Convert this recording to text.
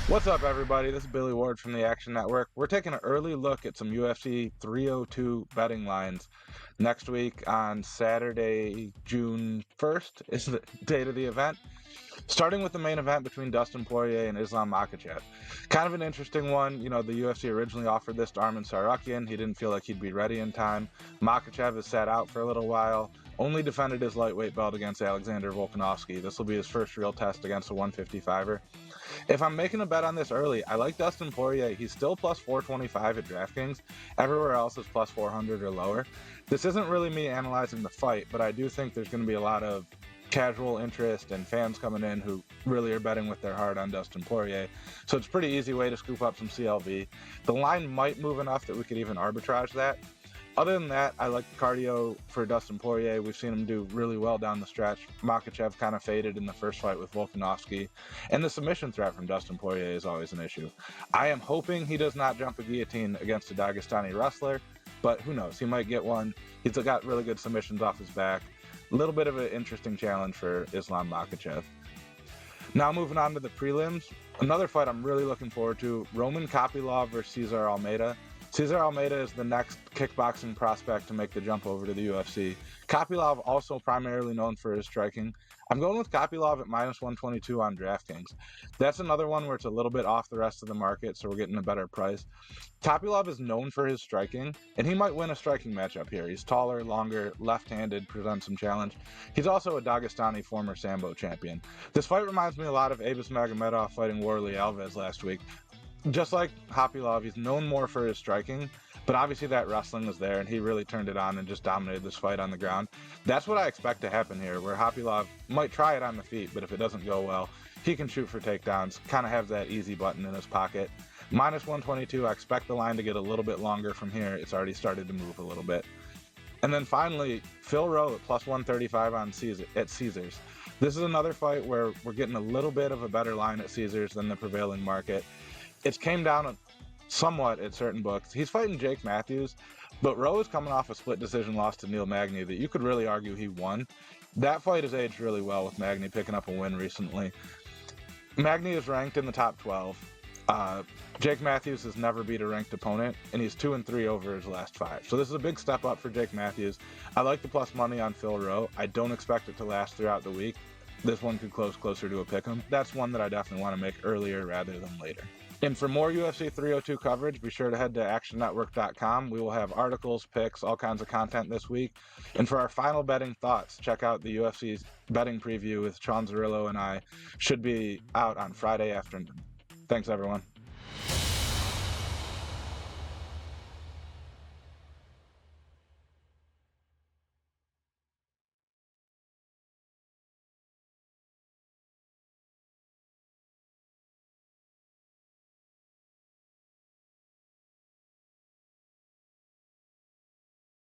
What's up, everybody? This is Billy Ward from the Action Network. We're taking an early look at some UFC 302 betting lines next week on Saturday, June 1st is the date of the event. Starting with the main event between Dustin Poirier and Islam Makhachev. Kind of an interesting one. You know, the UFC originally offered this to Arman Tsarukyan. He didn't feel like he'd be ready in time. Makhachev has sat out for a little while. Only defended his lightweight belt against Alexander Volkanovski. This will be his first real test against a 155er. If I'm making a bet on this early, I like Dustin Poirier. He's still plus 425 at DraftKings. Everywhere else is plus 400 or lower. This isn't really me analyzing the fight, but I do think there's going to be a lot of casual interest and fans coming in who really are betting with their heart on Dustin Poirier. So it's a pretty easy way to scoop up some CLV. The line might move enough that we could even arbitrage that. Other than that, I like the cardio for Dustin Poirier. We've seen him do really well down the stretch. Makhachev kind of faded in the first fight with Volkanovski. And the submission threat from Dustin Poirier is always an issue. I am hoping he does not jump a guillotine against a Dagestani wrestler, but who knows? He might get one. He's got really good submissions off his back. A little bit of an interesting challenge for Islam Makhachev. Now moving on to the prelims. Another fight I'm really looking forward to, Roman Kopylov versus Cesar Almeida. Cesar Almeida is the next kickboxing prospect to make the jump over to the UFC. Kopylov also primarily known for his striking. I'm going with Kopylov at minus 122 on DraftKings. That's another one where it's a little bit off the rest of the market, so we're getting a better price. Kopylov is known for his striking, and he might win a striking matchup here. He's taller, longer, left-handed, presents some challenge. He's also a Dagestani former Sambo champion. This fight reminds me a lot of Abus Magomedov fighting Warley Alves last week. Just like Kopylov, he's known more for his striking, but obviously that wrestling was there, and he really turned it on and just dominated this fight on the ground. That's what I expect to happen here, where Kopylov might try it on the feet, but if it doesn't go well, he can shoot for takedowns, kind of have that easy button in his pocket. Minus 122, I expect the line to get a little bit longer from here. It's already started to move a little bit. And then finally, Phil Rowe at plus 135 on at Caesars. This is another fight where we're getting a little bit of a better line at Caesars than the prevailing market. It's came down somewhat at certain books. He's fighting Jake Matthews, but Rowe is coming off a split decision loss to Neil Magny that you could really argue he won. That fight has aged really well with Magny picking up a win recently. Magny is ranked in the top 12. Jake Matthews has never beat a ranked opponent, and he's 2-3 over his last 5. So this is a big step up for Jake Matthews. I like the plus money on Phil Rowe. I don't expect it to last throughout the week. This one could close closer to a pick'em. That's one that I definitely want to make earlier rather than later. And for more UFC 302 coverage, be sure to head to actionnetwork.com. We will have articles, picks, all kinds of content this week. And for our final betting thoughts, check out the UFC's betting preview with Sean Zerillo and I. Should be out on Friday afternoon. Thanks, everyone.